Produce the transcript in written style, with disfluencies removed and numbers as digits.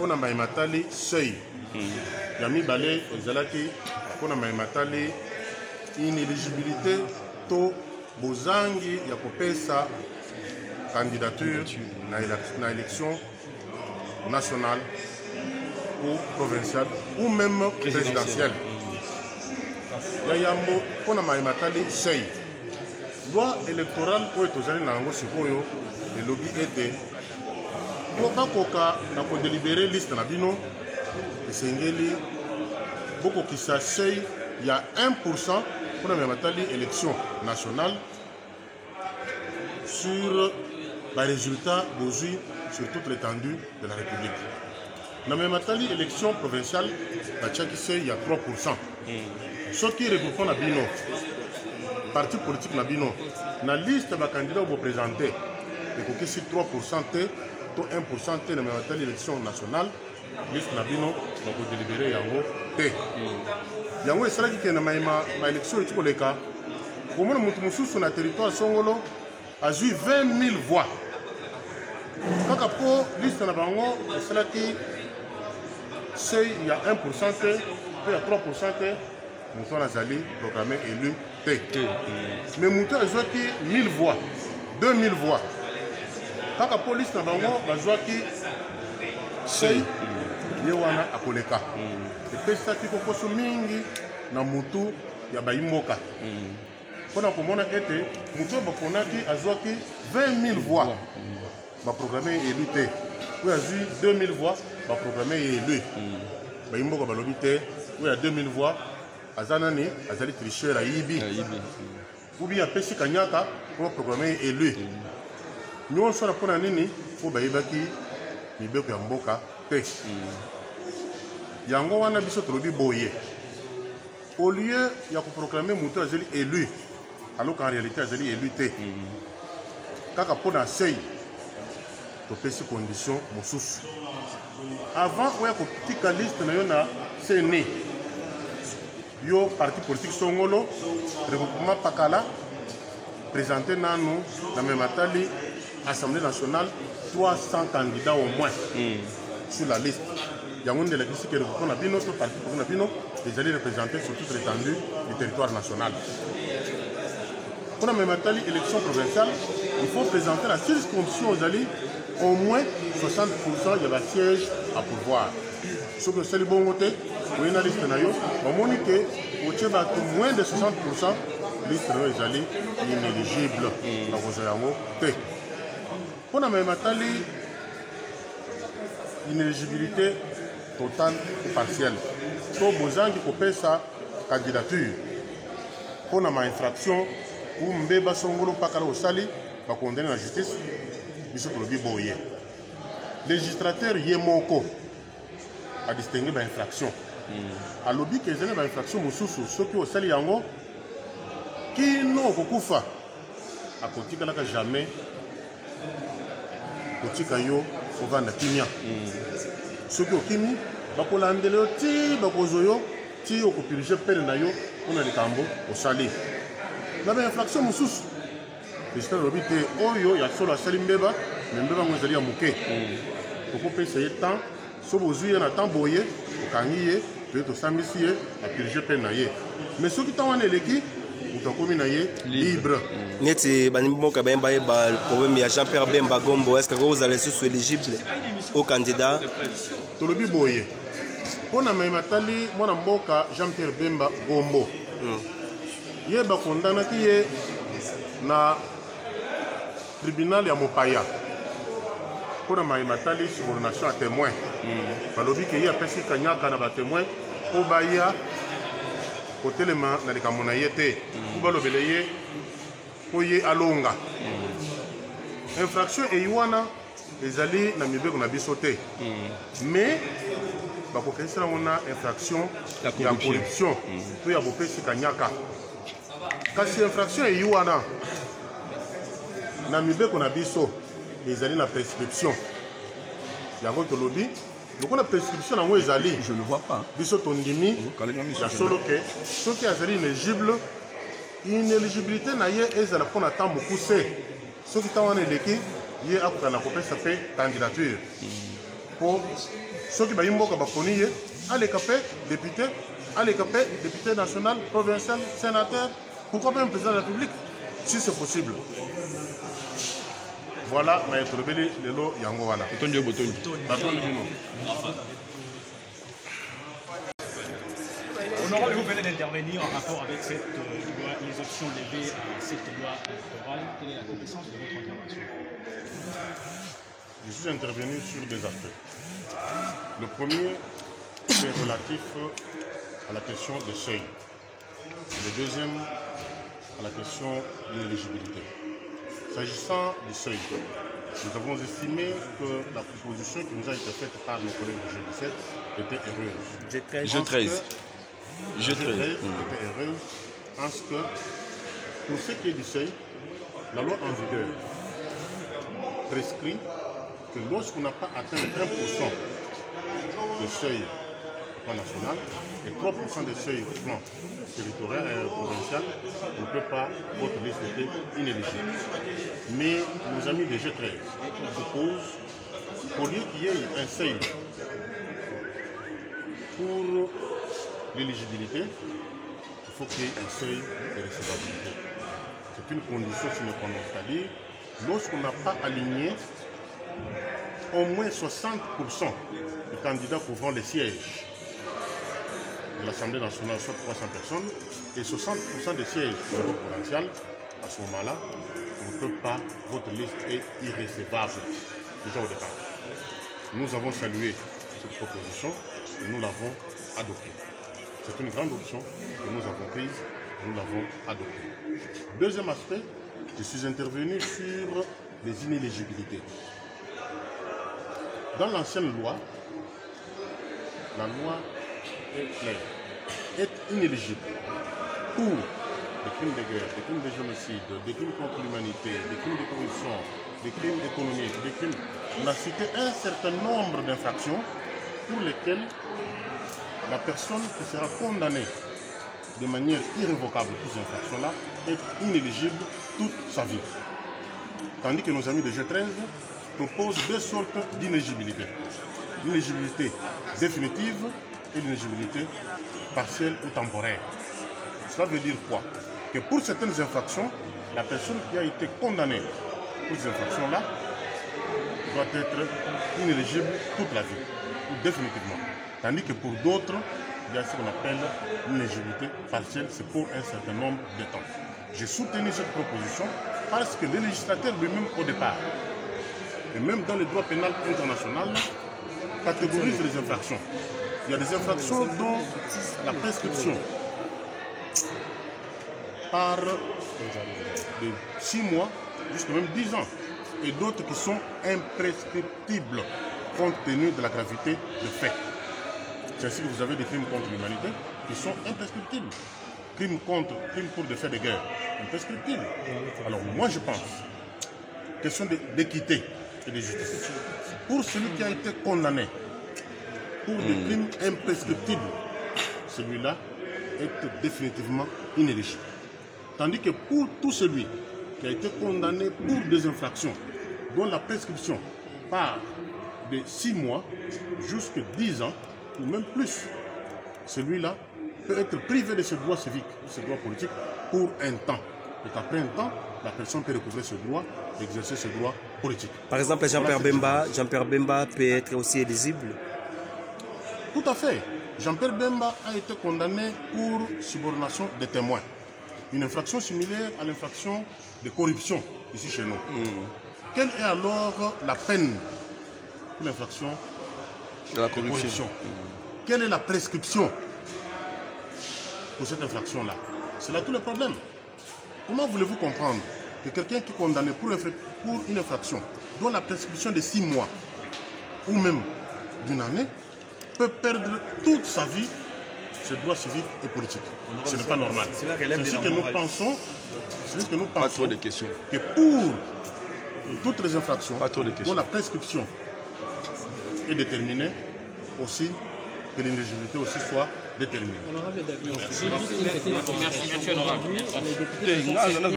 pona maimatali seuil ya mibale ezalaki pona maimatali inéligibilité to bozangi ya kopesa candidature na élection nationale ou provinciale ou même présidentielle. Ya yambo pona maimatali seuil loi électorale oyo tozali na yango sikoyo elobi ete koka na kodélibéré liste na bino esengeli bokokisa seuil ya 1% pona maimatali élection nationale sur les résultats bozwi sur toute l'étendue de la République. Na maimatali élection provinciale batiaki seuil ya 3%. Soki regroupement na bino parti politique na bino na liste ba candidat bo présenter ekokisi 3% te to 1% te na maimatali élection nationale liste na bino bako délibéré yango te. Yango esalaki ke na ma élection etikoleka komona mutu mususu na territoire songolo azwi 20 000 voix kaka po liste na bango esalaki seuil ya 1% te to ya 3% te mutu azali programmé élu te. Mais mutu azwaki 1000 voix 2000 voix kaka po liste na bango bazwaki seuil ye wana akoleka epesaki kokoso mingi na mutu ya bayimboka mpona komona ete mutu oyo baponaki azwaki 20 000 voix baprogramme ye élu te oyo azwi 2000 voix baprogramme ye élu bayimboka balobi te oyo ya 2000 voix aza nani azali tricheur ayibi ubi apesi kanyaka po baprogramme ye élu nyonso na mpona nini po bayebaki mibeko ya mboka te. Yango wana biso tolobi boye au lieu ya koproclamer mutu azali élu alors qu'en réalité azali élu te kaka mpona seuil topesi condition mosusu avant oya kotika liste na yo na CENI yo parti politique songolo regroupement pakala présenté nanu na maimatali Assemblée nationale 300 candidats au moins sur la liste. Il y a un de la liste qui est regroupé notre parti pour les allés représenter sur toute l'étendue du territoire national. Pour la même élection provinciale, il faut présenter la circonscription aux alliés au moins 60% de la siège à pouvoir. Ce que c'est le bon côté, pour une liste nayo, on montre que au moins de 60% liste nayo alliés inéligible dans vos alliés. Pour la même inéligibilité totale ou partielle. Pour bozangi kopesa candidature pour na infraction ou mbeba songolo pakala osali ba condamné la justice biso tolobi boye. Législateur yemoko a distingué ba infraction. A lobi que zene ba infraction mususu soki osali yango kino kokufa akotika laka jamais kotika yo ovanda kimia soki okimi bakolandela yo ti bakozwa yo ti okopirige pene na yo mpona likambo osali na bainfraction mosusu président alobi te oyo ya solo asali mbeba me mbeba yango ezali ya moke tokopesa ye temps so bozwi ye na temps boye okangi ye toye tosambisi ye apirige pene na ye mais soki ntango wana eleki moto akomi na ye libre neti banimboka bayemba yeba problème ya Jean-Pierre Bemba Gombo est-ce que vous allez sous éligible au candidat tolobi boye mpona maimatali mwana mboka Jean-Pierre Bemba Gombo ye bakondanaki ye na tribunal ya mopaya mpona maimatali subordination ya témoin balobi ke ye apesi kanyaka na batémoin po baya kotelema na likambo na ye te po balobele ye po ye alonga infraction eyi wana ezali na mibeko na biso te mais bakokesisa yango na infraction ya corruption to ya bopesi kanyaka kasi infraction eyi wana na mibeko na biso ezali na prescription yango tolobi lokola prescription yango ezali je ne vois pas biso tondimi ya solo ke soki azali inéligible inéligibilité na ye ezala mpona temps mokuse soki ntango wana eleki ye akokana kopesa mpe candidature pour ceux qui ont été allez capé député, allez capé député national, provincial, sénateur, pourquoi pas un président de la République, si c'est possible. Voilà, Maître Belé, Lelo, Yangowana. Honorable, vous venez d'intervenir en rapport avec cette loi, les options levées à cette loi électorale. Quelle est la connaissance de votre intervention? Je suis intervenu sur des aspects. Le premier est relatif à la question des seuils. Le deuxième, à la question de l'éligibilité. S'agissant du seuil, nous avons estimé que la proposition qui nous a été faite par nos collègues du G17 était heureuse. G13. Était heureuse parce que, pour ce qui est du seuil, la loi en vigueur prescrit que lorsqu'on n'a pas atteint 1% de seuil au plan national et 3% de seuil au plan territorial et provincial, on ne peut pas, votre liste était inéligible. Mais nos amis des G13 proposent, au lieu qu'il y ait un seuil pour l'éligibilité, il faut qu'il y ait un seuil de recevabilité. C'est une condition sine qua non, c'est-à-dire lorsqu'on n'a pas aligné au moins 60% de candidats couvrant les sièges de l'Assemblée nationale, soit 300 personnes, et 60% des sièges au niveau provincial, à ce moment-là, on ne peut pas, votre liste est irrécevable, déjà au départ. Nous avons salué cette proposition et nous l'avons adoptée. C'est une grande option que nous avons prise, nous l'avons adoptée. Deuxième aspect, je suis intervenu sur les inéligibilités. Dans l'ancienne loi, la loi est claire, est inéligible pour des crimes de guerre, des crimes de génocide, des crimes contre l'humanité, des crimes de corruption, des crimes économiques, des crimes... On a cité un certain nombre d'infractions pour lesquelles la personne qui sera condamnée de manière irrévocable pour ces infractions-là est inéligible toute sa vie. Tandis que nos amis de G13 proposent deux sortes d'inéligibilité. L'inéligibilité définitive et l'inéligibilité partielle ou temporaire. Cela veut dire quoi? Que pour certaines infractions, la personne qui a été condamnée pour ces infractions-là doit être inéligible toute la vie, ou définitivement. Tandis que pour d'autres, il y a ce qu'on appelle l'inéligibilité partielle, c'est pour un certain nombre de temps. J'ai soutenu cette proposition parce que le législateur lui-même au départ, et même dans le droit pénal international, catégorise les infractions. Il y a des infractions dont la prescription part de 6 mois jusqu'à même 10 ans, et d'autres qui sont imprescriptibles compte tenu de la gravité des faits. C'est ainsi que vous avez des crimes contre l'humanité qui sont imprescriptibles. Crimes pour des faits de guerre, imprescriptibles. Alors moi je pense, question d'équité et de justice. Pour celui qui a été condamné pour des crimes imprescriptibles, celui-là est définitivement inéligible. Tandis que pour tout celui qui a été condamné pour des infractions dont la prescription part de 6 mois jusqu'à 10 ans, ou même plus, celui-là peut être privé de ses droits civiques, de ses droits politiques, pour un temps. Et qu'après un temps, la personne peut recouvrer ce droit, exercer ses droits politiques. Par exemple, Jean-Pierre Bemba peut être aussi éligible? Tout à fait. Jean-Pierre Bemba a été condamné pour subordination des témoins. Une infraction similaire à l'infraction de corruption ici chez nous. Quelle est alors la peine pour l'infraction de la corruption? Quelle est la prescription pour cette infraction-là? C'est là tout le problème. Comment voulez-vous comprendre que quelqu'un qui est condamné pour une infraction dont la prescription de 6 mois ou même d'une année peut perdre toute sa vie ses droits civiques et politiques? Ce n'est pas normal. C'est ce que nous pensons. C'est ce que nous pensons. Que pour toutes les infractions dont la prescription est déterminée, aussi que l'éligibilité aussi soit déterminée. Merci, honorable.